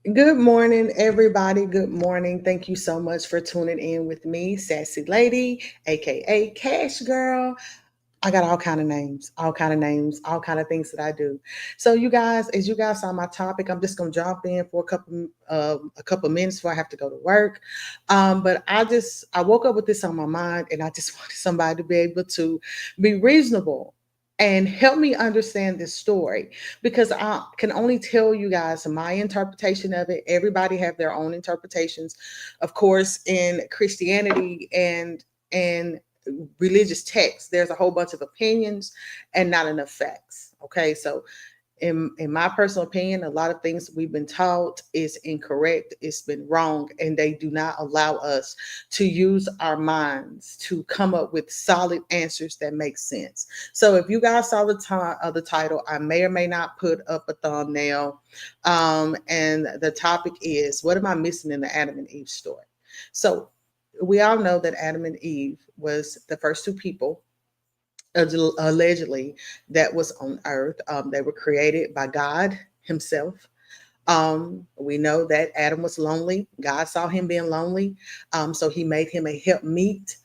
Good morning, everybody. Good morning. Thank you so much for tuning in with me, Sassy Lady, aka Cash Girl. I got all kind of names, all kind of things that I do. So, you guys, as you guys saw my topic, I'm just gonna jump in for a couple minutes before I have to go to work. But I woke up with this on my mind, and I just wanted somebody to be able to be reasonable and help me understand this story because I can only tell you guys my interpretation of it. Everybody have their own interpretations, of course, in Christianity and religious texts. There's a whole bunch of opinions and not enough facts. Okay, so in my personal opinion, a lot of things we've been taught is incorrect. It's been wrong, and they do not allow us to use our minds to come up with solid answers that make sense. So, if you guys saw the title, I may or may not put up a thumbnail, and the topic is what am I missing in the Adam and Eve story? So, we all know that Adam and Eve was the first two people allegedly that was on earth. They were created by God himself. We know that Adam was lonely. God saw him being lonely, so he made him a help meet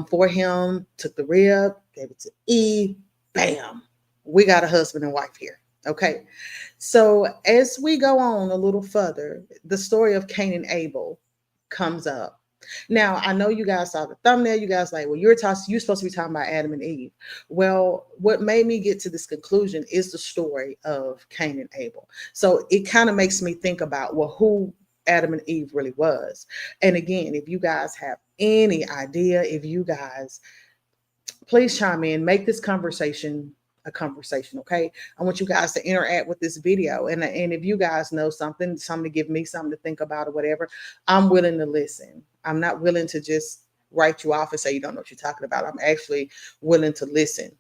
for him, took the rib, gave it to Eve. Bam, we got a husband and wife here. Okay, so as we go on a little further, the story of Cain and Abel comes up. Now, I know you guys saw the thumbnail. You guys like, well, you're supposed to be talking about Adam and Eve. Well, what made me get to this conclusion is the story of Cain and Abel. So it kind of makes me think about, well, who Adam and Eve really was. And again, if you guys have any idea, if you guys please chime in, make this conversation a conversation, okay? I want you guys to interact with this video. And if you guys know something to give me something to think about or whatever, I'm willing to listen. I'm not willing to just write you off and say you don't know what you're talking about. I'm actually willing to listen.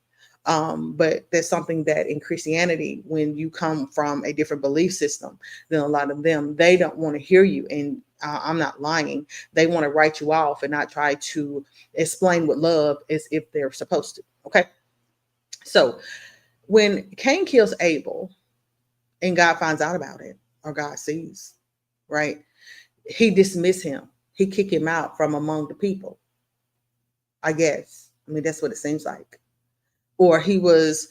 But there's something that in Christianity, when you come from a different belief system than a lot of them, they don't want to hear you. And I'm not lying. They want to write you off and not try to explain with love as if they're supposed to. Okay. So when Cain kills Abel and God finds out about it, or God sees, right? He dismiss him. He kick him out from among the people. I guess. I mean, that's what it seems like. Or he was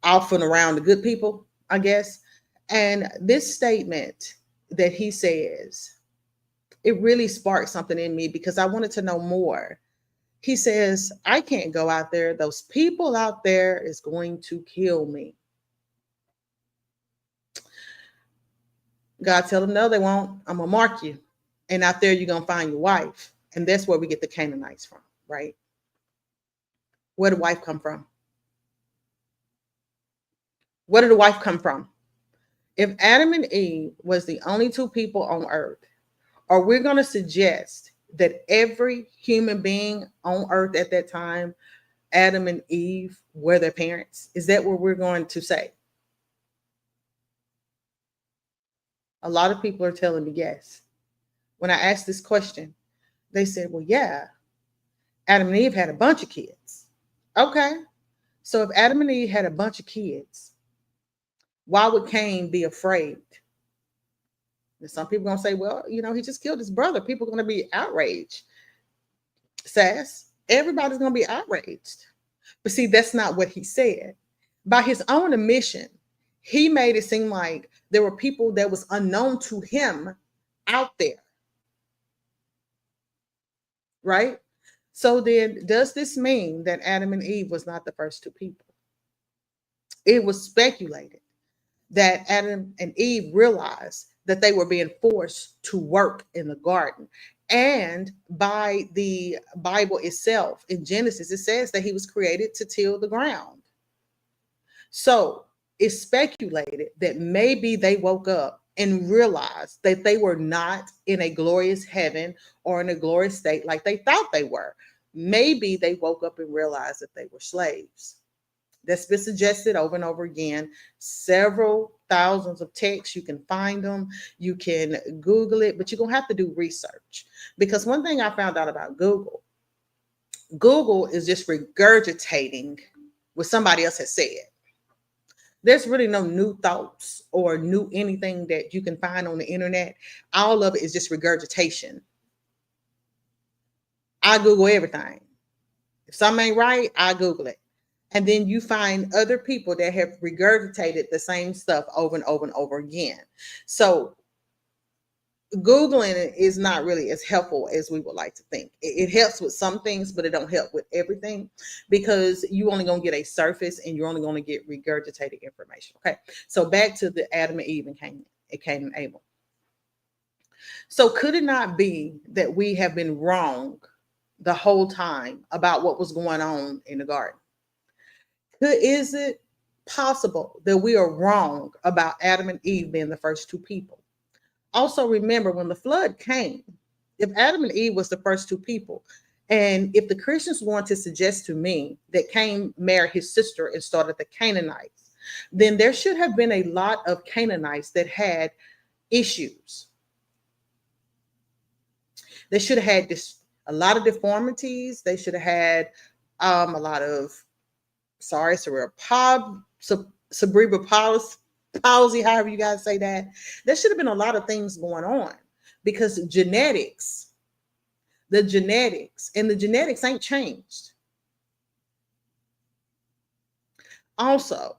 off and around the good people, I guess. And this statement that he says, it really sparked something in me because I wanted to know more. He says, I can't go out there. Those people out there is going to kill me. God tell them, no, they won't. I'm going to mark you. And out there, you're going to find your wife. And that's where we get the Canaanites from, right? Where did the wife come from? Where did the wife come from? If Adam and Eve was the only two people on earth, are we going to suggest that every human being on earth at that time, Adam and Eve, were their parents? Is that what we're going to say? A lot of people are telling me yes. When I asked this question, they said, well, yeah, Adam and Eve had a bunch of kids. Okay. So if Adam and Eve had a bunch of kids, why would Cain be afraid? And some people are going to say, well, he just killed his brother. People are going to be outraged. Sass, everybody's going to be outraged. But see, that's not what he said. By his own admission, he made it seem like there were people that was unknown to him out there. Right? So then, does this mean that Adam and Eve was not the first two people? It was speculated that Adam and Eve realized that they were being forced to work in the garden. And by the Bible itself, in Genesis, it says that he was created to till the ground. So it's speculated that maybe they woke up and realized that they were not in a glorious heaven or in a glorious state like they thought they were. Maybe they woke up and realized that they were slaves. That's been suggested over and over again. Several thousands of texts. You can find them. You can Google it, but you're going to have to do research. Because one thing I found out about Google is just regurgitating what somebody else has said. There's really no new thoughts or new anything that you can find on the internet. All of it is just regurgitation. I Google everything. If something ain't right, I Google it. And then you find other people that have regurgitated the same stuff over and over and over again. So Googling it is not really as helpful as we would like to think. It helps with some things, but it don't help with everything, because you only gonna get a surface and you're only gonna get regurgitated information. Okay, so back to the Adam and Eve and Cain and Abel. So could it not be that we have been wrong the whole time about what was going on in the garden? Is it possible that we are wrong about Adam and Eve being the first two people? Also, remember when the flood came, if Adam and Eve was the first two people, and if the Christians want to suggest to me that Cain married his sister and started the Canaanites, then there should have been a lot of Canaanites that had issues. They should have had a lot of deformities. They should have had a lot of, cerebral palsy, however you guys say that. There should have been a lot of things going on, because the genetics ain't changed. Also,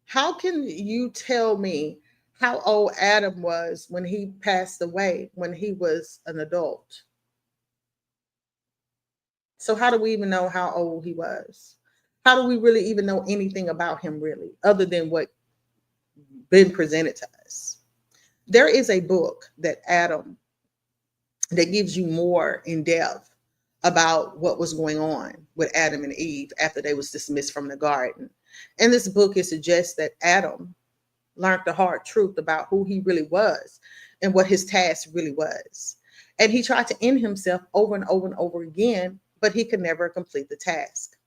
how can you tell me how old Adam was when he passed away, when he was an adult? So how do we even know how old he was? How do we really even know anything about him, really, other than what been presented to us? There is a book that gives you more in depth about what was going on with Adam and Eve after they was dismissed from the garden. And this book, it suggests that Adam learned the hard truth about who he really was and what his task really was. And he tried to end himself over and over and over again, but he could never complete the task.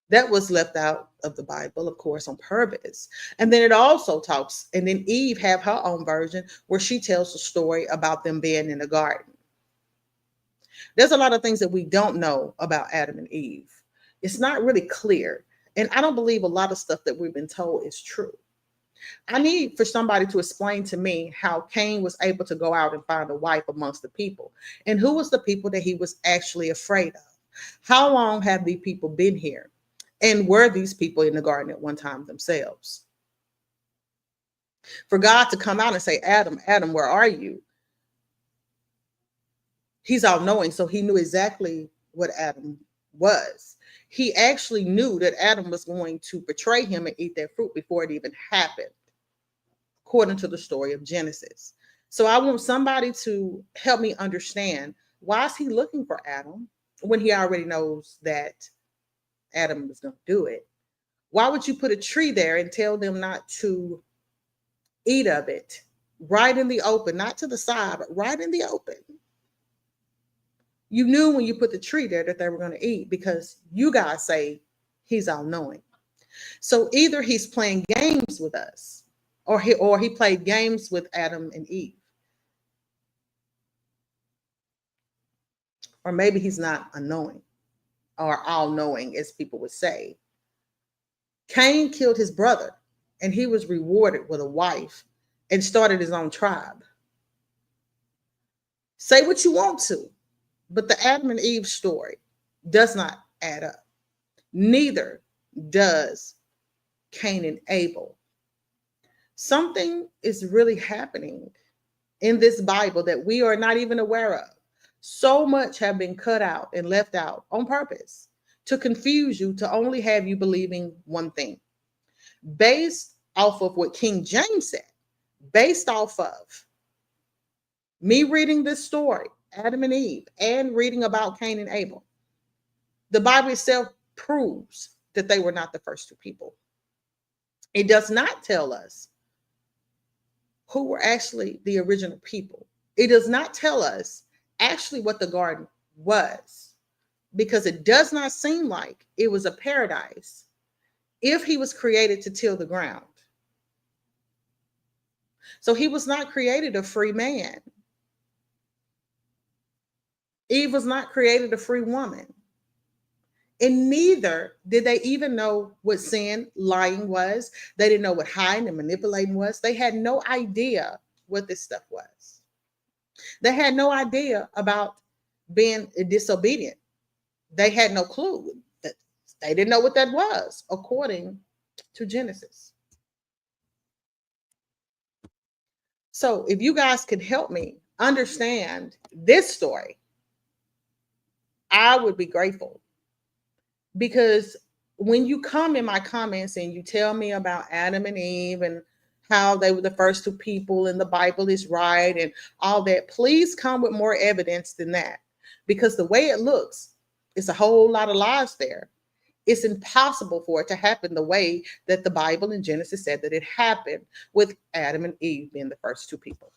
That was left out of the Bible, of course, on purpose. And then it also talks, and then Eve have her own version where she tells the story about them being in the garden. There's a lot of things that we don't know about Adam and Eve. It's not really clear. And I don't believe a lot of stuff that we've been told is true. I need for somebody to explain to me how Cain was able to go out and find a wife amongst the people, and who was the people that he was actually afraid of. How long have these people been here? And were these people in the garden at one time themselves? For God to come out and say, Adam, Adam, where are you? He's all knowing, so he knew exactly what Adam was. He actually knew that Adam was going to betray him and eat that fruit before it even happened, according to the story of Genesis. So I want somebody to help me understand, why is he looking for Adam when he already knows that Adam was going to do it? Why would you put a tree there and tell them not to eat of it right in the open, not to the side, but right in the open? You knew when you put the tree there that they were going to eat, because you guys say he's all knowing. So either he's playing games with us, or he played games with Adam and Eve. Or maybe he's not unknowing or all-knowing, as people would say. Cain killed his brother, and he was rewarded with a wife and started his own tribe. Say what you want to, but the Adam and Eve story does not add up. Neither does Cain and Abel. Something is really happening in this Bible that we are not even aware of. So much have been cut out and left out on purpose to confuse you, to only have you believing one thing. Based off of what King James said, based off of me reading this story, Adam and Eve, and reading about Cain and Abel, the Bible itself proves that they were not the first two people. It does not tell us who were actually the original people. It does not tell us actually what the garden was, because it does not seem like it was a paradise if he was created to till the ground. So he was not created a free man. Eve was not created a free woman. And neither did they even know what sin, lying was. They didn't know what hiding and manipulating was. They had no idea what this stuff was. They had no idea about being disobedient. They had no clue. That they didn't know what that was, according to Genesis. So if you guys could help me understand this story, I would be grateful. Because when you come in my comments and you tell me about Adam and Eve and how they were the first two people and the Bible is right and all that, please come with more evidence than that. Because the way it looks, it's a whole lot of lies there. It's impossible for it to happen the way that the Bible in Genesis said that it happened, with Adam and Eve being the first two people.